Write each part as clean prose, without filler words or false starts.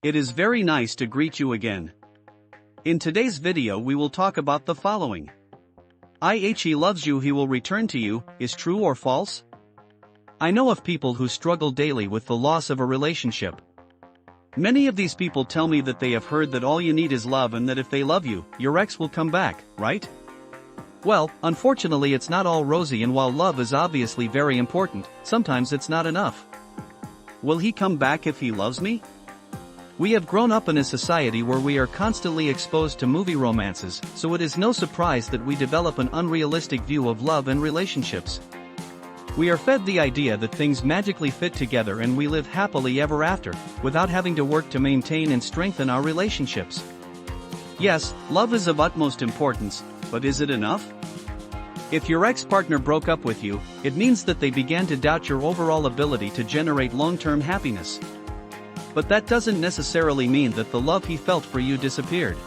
It is very nice to greet you again. In today's video we will talk about the following. He loves you, he will return to you, is true or false? I know of people who struggle daily with the loss of a relationship. Many of these people tell me that they have heard that all you need is love and that if they love you, your ex will come back, right? Well, unfortunately it's not all rosy, and while love is obviously very important, sometimes it's not enough. Will he come back if he loves me? We have grown up in a society where we are constantly exposed to movie romances, so it is no surprise that we develop an unrealistic view of love and relationships. We are fed the idea that things magically fit together and we live happily ever after, without having to work to maintain and strengthen our relationships. Yes, love is of utmost importance, but is it enough? If your ex-partner broke up with you, it means that they began to doubt your overall ability to generate long-term happiness. But that doesn't necessarily mean that the love he felt for you disappeared.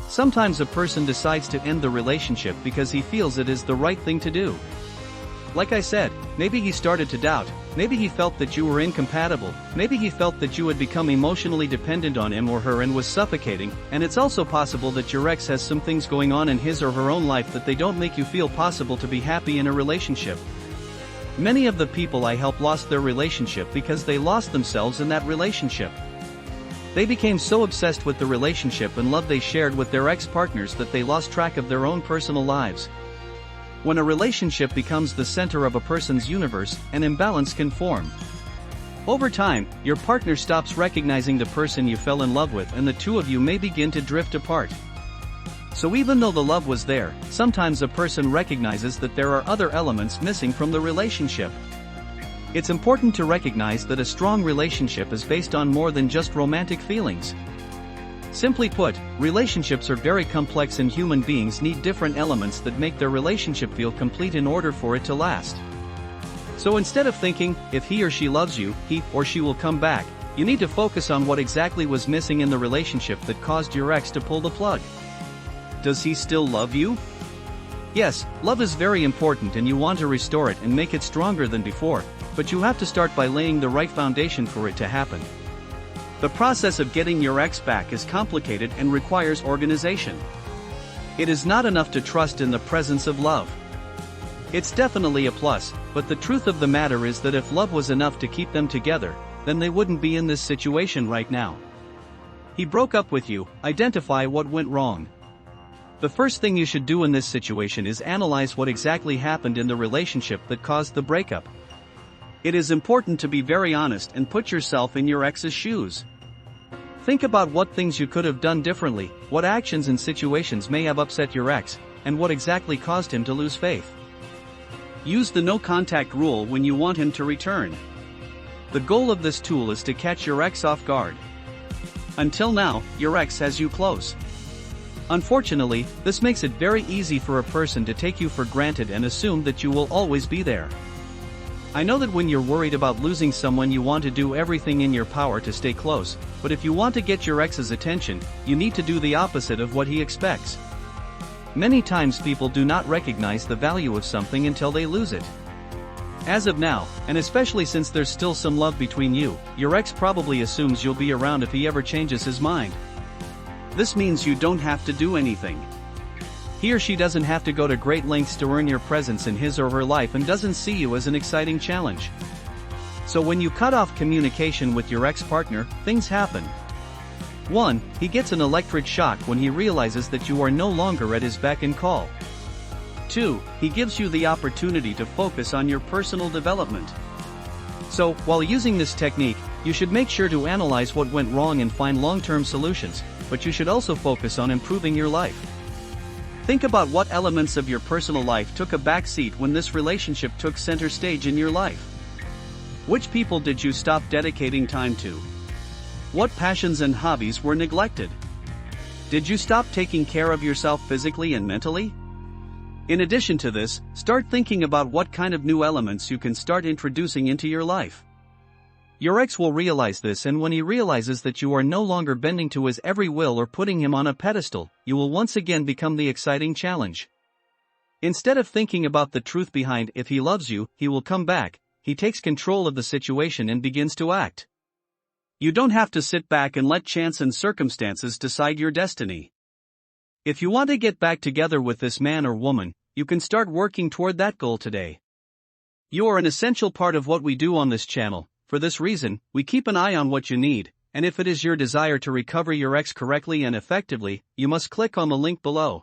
Sometimes a person decides to end the relationship because he feels it is the right thing to do. Like I said, maybe he started to doubt, maybe he felt that you were incompatible, maybe he felt that you had become emotionally dependent on him or her and was suffocating, and it's also possible that your ex has some things going on in his or her own life that they don't make you feel possible to be happy in a relationship. Many of the people I help lost their relationship because they lost themselves in that relationship. They became so obsessed with the relationship and love they shared with their ex-partners that they lost track of their own personal lives. When a relationship becomes the center of a person's universe, an imbalance can form. Over time, your partner stops recognizing the person you fell in love with and the two of you may begin to drift apart. So even though the love was there, sometimes a person recognizes that there are other elements missing from the relationship. It's important to recognize that a strong relationship is based on more than just romantic feelings. Simply put, relationships are very complex and human beings need different elements that make their relationship feel complete in order for it to last. So instead of thinking, if he or she loves you, he or she will come back, you need to focus on what exactly was missing in the relationship that caused your ex to pull the plug. Does he still love you? Yes, love is very important and you want to restore it and make it stronger than before, but you have to start by laying the right foundation for it to happen. The process of getting your ex back is complicated and requires organization. It is not enough to trust in the presence of love. It's definitely a plus, but the truth of the matter is that if love was enough to keep them together, then they wouldn't be in this situation right now. He broke up with you, identify what went wrong. The first thing you should do in this situation is analyze what exactly happened in the relationship that caused the breakup. It is important to be very honest and put yourself in your ex's shoes. Think about what things you could have done differently, what actions and situations may have upset your ex, and what exactly caused him to lose faith. Use the no contact rule when you want him to return. The goal of this tool is to catch your ex off guard. Until now, your ex has you close. Unfortunately, this makes it very easy for a person to take you for granted and assume that you will always be there. I know that when you're worried about losing someone you want to do everything in your power to stay close, but if you want to get your ex's attention, you need to do the opposite of what he expects. Many times people do not recognize the value of something until they lose it. As of now, and especially since there's still some love between you, your ex probably assumes you'll be around if he ever changes his mind. This means you don't have to do anything. He or she doesn't have to go to great lengths to earn your presence in his or her life and doesn't see you as an exciting challenge. So when you cut off communication with your ex-partner, things happen. 1. He gets an electric shock when he realizes that you are no longer at his beck and call. 2. He gives you the opportunity to focus on your personal development. So, while using this technique, you should make sure to analyze what went wrong and find long-term solutions, but you should also focus on improving your life. Think about what elements of your personal life took a back seat when this relationship took center stage in your life. Which people did you stop dedicating time to? What passions and hobbies were neglected? Did you stop taking care of yourself physically and mentally? In addition to this, start thinking about what kind of new elements you can start introducing into your life. Your ex will realize this, and when he realizes that you are no longer bending to his every will or putting him on a pedestal, you will once again become the exciting challenge. Instead of thinking about the truth behind if he loves you, he will come back, he takes control of the situation and begins to act. You don't have to sit back and let chance and circumstances decide your destiny. If you want to get back together with this man or woman, you can start working toward that goal today. You are an essential part of what we do on this channel. For this reason, we keep an eye on what you need, and if it is your desire to recover your ex correctly and effectively, you must click on the link below.